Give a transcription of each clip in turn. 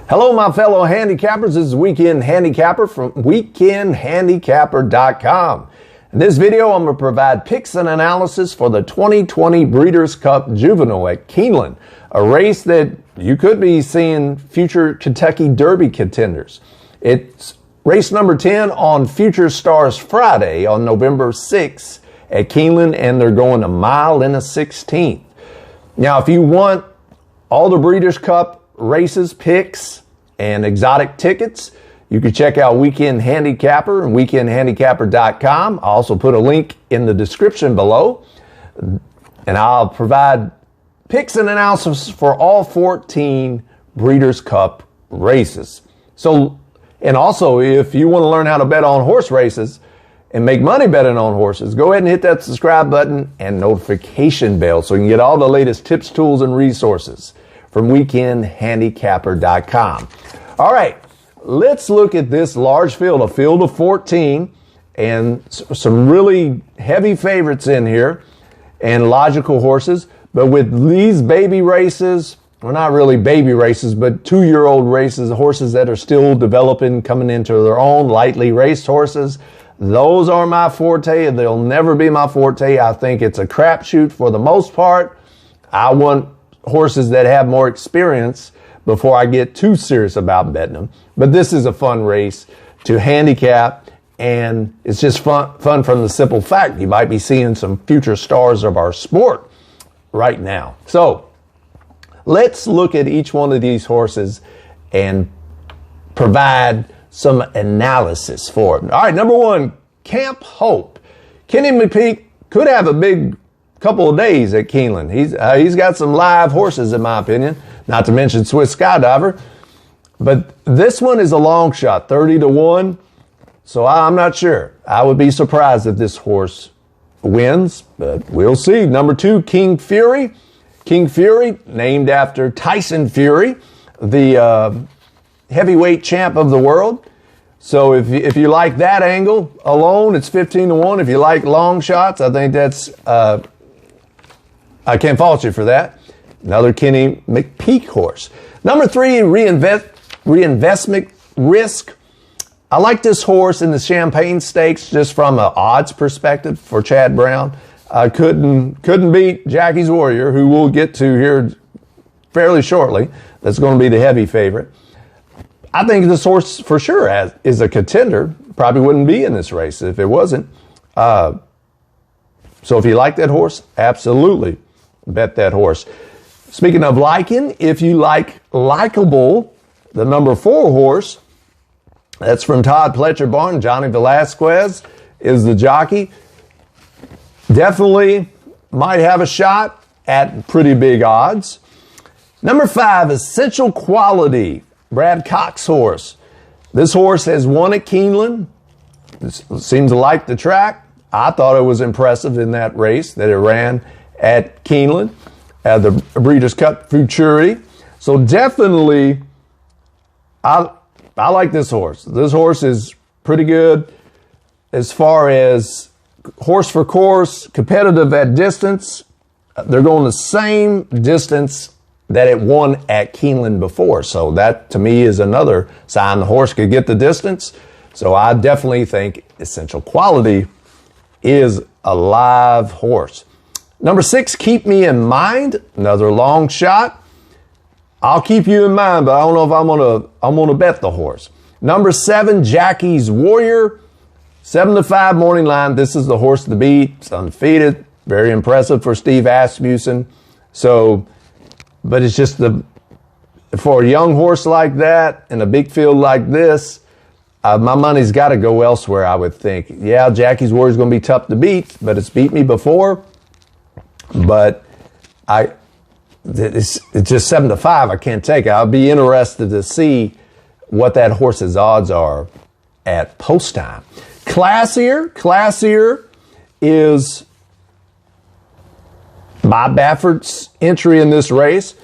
Hello, my fellow handicappers. This is Weekend Handicapper from weekendhandicapper.com. In this video, I'm going to provide picks and analysis for the 2020 Breeders Cup Juvenile at Keeneland, a race that you could be seeing future Kentucky Derby contenders. It's race number 10 on Future Stars Friday on November 6th at Keeneland, and they're going a mile and a 16th. Now, if you want all the Breeders' Cup races, picks, and exotic tickets, you can check out Weekend Handicapper and weekendhandicapper.com. I'll also put a link in the description below, and I'll provide picks and analysis for all 14 Breeders' Cup races. So, and also, if you want to learn how to bet on horse races and make money betting on horses, go ahead and hit that subscribe button and notification bell so you can get all the latest tips, tools, and resources from weekendhandicapper.com. All right, let's look at this large field, a field of 14, and some really heavy favorites in here and logical horses. But with these baby races, well, not really baby races, but 2-year-old races, horses that are still developing, coming into their own, lightly raced horses, those are my forte, and they'll never be my forte. I think it's a crapshoot for the most part. I want horses that have more experience before I get too serious about betting them. But this is a fun race to handicap, and it's just fun from the simple fact you might be seeing some future stars of our sport right now. So let's look at each one of these horses and provide some analysis for them. All right, number one, Camp Hope. Kenny McPeak could have a big couple of days at Keeneland. He's got some live horses, in my opinion, not to mention Swiss Skydiver. But this one is a long shot, 30-1. So I'm not sure. I would be surprised if this horse wins, but we'll see. Number two, King Fury. King Fury, named after Tyson Fury, the heavyweight champ of the world. So if you like that angle alone, it's 15-1. If you like long shots, I think that's I can't fault you for that. Another Kenny McPeak horse. Number three, reinvestment risk. I like this horse in the Champagne Stakes just from an odds perspective for Chad Brown. I couldn't beat Jackie's Warrior, who we'll get to here fairly shortly. That's going to be the heavy favorite. I think this horse for sure is a contender. Probably wouldn't be in this race if it wasn't. So if you like that horse, absolutely bet that horse. Speaking of liking, if you like likable, the number 4 horse, that's from Todd Pletcher Barn. Johnny Velasquez is the jockey. Definitely might have a shot at pretty big odds. Number 5, Essential Quality, Brad Cox horse. This horse has won at Keeneland. Seems to like the track. I thought it was impressive in that race that it ran at Keeneland, at the Breeders' Cup Futurity. So definitely, I like this horse. This horse is pretty good as far as horse for course, competitive at distance. They're going the same distance that it won at Keeneland before. So that, to me, is another sign the horse could get the distance. So I definitely think Essential Quality is a live horse. Number 6, Keep Me in Mind, another long shot. I'll keep you in mind, but I don't know if I'm gonna bet the horse. Number 7, Jackie's Warrior, 7-5 morning line. This is the horse to beat. It's undefeated, very impressive for Steve Asmussen. So, but it's just for a young horse like that in a big field like this, my money's got to go elsewhere, I would think. Yeah, Jackie's Warrior is going to be tough to beat, but it's beat me before. But it's just 7-5. I can't take it. I'll be interested to see what that horse's odds are at post time. Classier is Bob Baffert's entry in this race.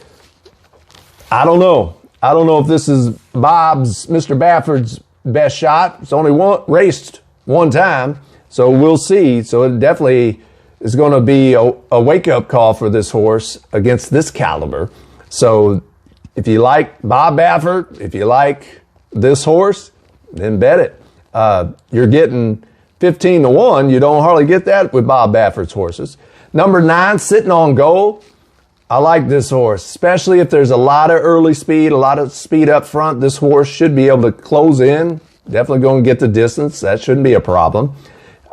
I don't know if this is Mr. Baffert's best shot. It's only raced one time, so we'll see. So it definitely is going to be a wake-up call for this horse against this caliber. So If you like Bob Baffert, if you like this horse, then bet it. You're getting 15 to 1. You don't hardly get that with Bob Baffert's horses. Number 9, Sitting on Goal. I like this horse, especially if there's a lot of early speed, a lot of speed up front. This horse should be able to close in. Definitely going to get the distance. That shouldn't be a problem.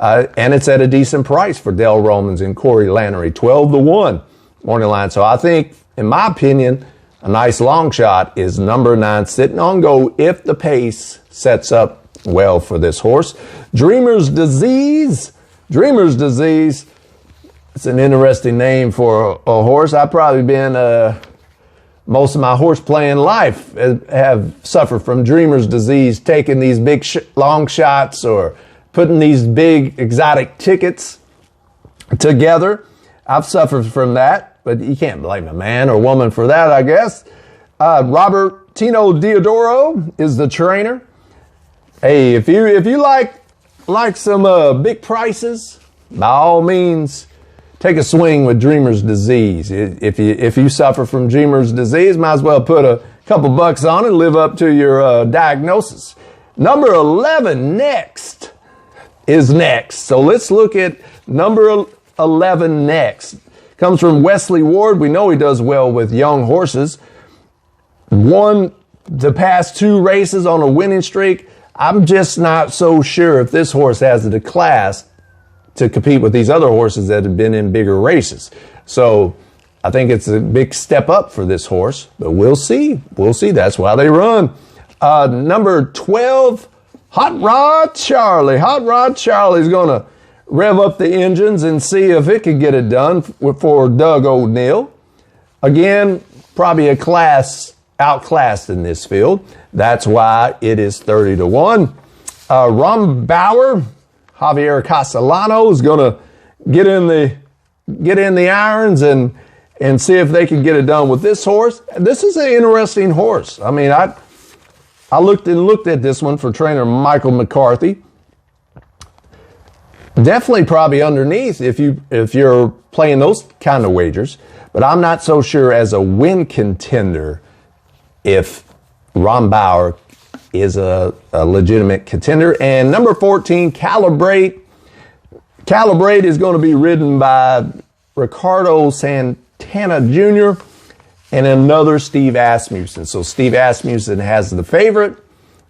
And it's at a decent price for Dale Romans and Corey Lannery, 12 to 1 morning line. So I think, in my opinion, a nice long shot is number 9, Sitting on Go, if the pace sets up well for this horse. Dreamer's Disease. Dreamer's Disease. It's an interesting name for a horse. I've probably been, most of my horse playing life have suffered from Dreamer's Disease, taking these big long shots or putting these big exotic tickets together. I've suffered from that, but you can't blame a man or woman for that, I guess. Robert Tino Diodoro is the trainer. Hey, if you like some big prices, by all means, take a swing with Dreamer's Disease. If you suffer from Dreamer's Disease, might as well put a couple bucks on it and live up to your diagnosis. Number 11 next. So let's look at number 11 next. Comes from Wesley Ward. We know he does well with young horses. Won the past 2 races on a winning streak. I'm just not so sure if this horse has the class to compete with these other horses that have been in bigger races. So I think it's a big step up for this horse, but we'll see. We'll see. That's why they run. Number 12, Hot Rod Charlie. Hot Rod Charlie's going to rev up the engines and see if it can get it done for Doug O'Neill. Again, probably a class outclassed in this field. That's why it is 30 to 1. Rum Bauer, Javier Castellano is going to get in the irons and see if they can get it done with this horse. This is an interesting horse. I mean, I looked at this one for trainer Michael McCarthy. Definitely probably underneath if you're playing those kind of wagers, but I'm not so sure as a win contender if Ron Bauer is a legitimate contender. And number 14, Calibrate. Calibrate is going to be ridden by Ricardo Santana Jr. and another Steve Asmussen. So Steve Asmussen has the favorite,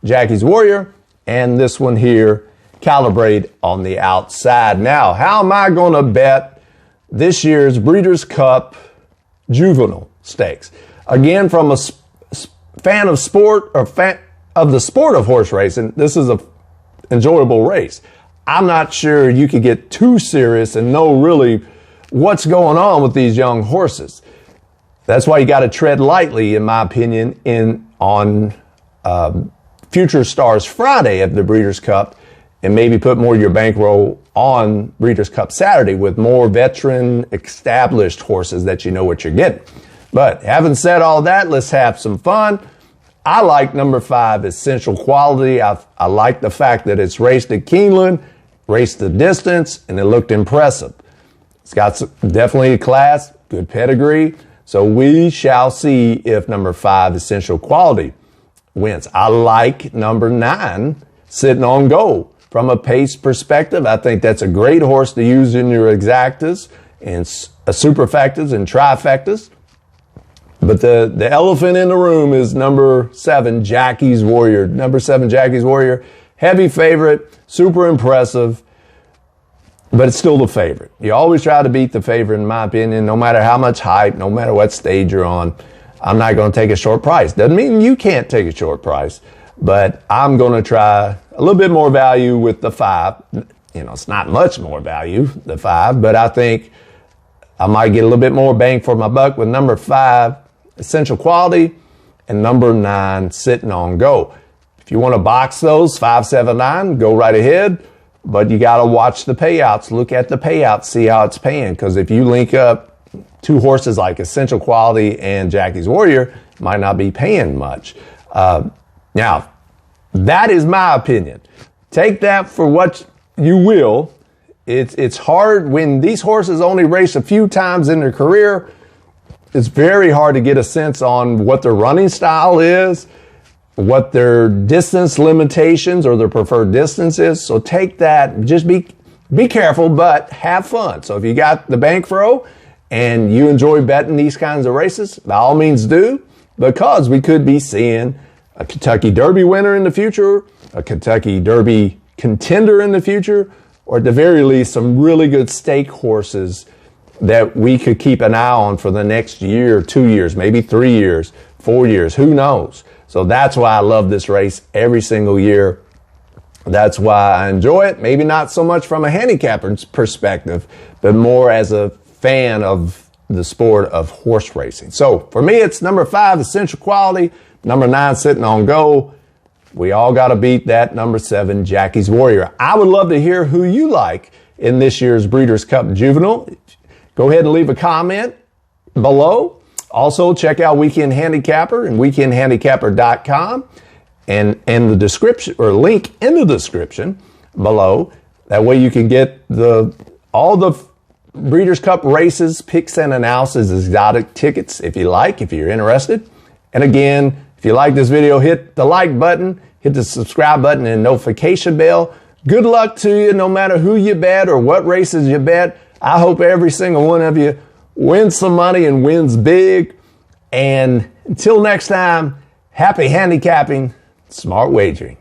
Jackie's Warrior, and this one here, Calibrate, on the outside. Now, how am I going to bet this year's Breeders Cup Juvenile Stakes? Again, from a fan of sport or fan of the sport of horse racing, this is an enjoyable race. I'm not sure you could get too serious and know really what's going on with these young horses. That's why you got to tread lightly, in my opinion, on Future Stars Friday at the Breeders' Cup, and maybe put more of your bankroll on Breeders' Cup Saturday with more veteran, established horses that you know what you're getting. But having said all that, let's have some fun. I like number 5, Essential Quality. I like the fact that it's raced at Keeneland, raced the distance, and it looked impressive. It's got definitely a class, good pedigree. So we shall see if number 5, Essential Quality, wins. I like number 9, Sitting on Go. From a pace perspective, I think that's a great horse to use in your exactas and superfectas and trifectas. But the elephant in the room is number 7, Jackie's Warrior. Number 7, Jackie's Warrior, heavy favorite, super impressive, but it's still the favorite. You always try to beat the favorite, in my opinion, no matter how much hype, no matter what stage you're on. I'm not going to take a short price. Doesn't mean you can't take a short price, but I'm going to try a little bit more value with the 5. You know, it's not much more value, the 5, but I think I might get a little bit more bang for my buck with number 5, Essential Quality, and number 9, Sitting on Go. If you want to box those, 5, 7, 9, go right ahead. But you got to watch the payouts. Look at the payouts, see how it's paying. Because if you link up 2 horses like Essential Quality and Jackie's Warrior, it might not be paying much. Now, that is my opinion. Take that for what you will. It's hard when these horses only race a few times in their career. it's very hard to get a sense on what their running style is, what their distance limitations or their preferred distance is. So take that, just be careful, but have fun. So if you got the bankroll and you enjoy betting these kinds of races, by all means do, because we could be seeing a Kentucky Derby winner in the future, a Kentucky Derby contender in the future, or at the very least, some really good stake horses that we could keep an eye on for the next year, 2 years, maybe 3 years, 4 years, who knows? So that's why I love this race every single year. That's why I enjoy it. Maybe not so much from a handicapper's perspective, but more as a fan of the sport of horse racing. So for me, it's number 5, Essential Quality, number 9, Sitting on Gold. We all got to beat that number 7, Jackie's Warrior. I would love to hear who you like in this year's Breeders' Cup Juvenile. Go ahead and leave a comment below. Also, check out Weekend Handicapper and weekendhandicapper.com and the description, or link in the description below. That way you can get all the Breeders' Cup races, picks and analysis, exotic tickets if you like, if you're interested. And again, if you like this video, hit the like button, hit the subscribe button and notification bell. Good luck to you no matter who you bet or what races you bet. I hope every single one of you wins some money and wins big. And until next time, happy handicapping, smart wagering.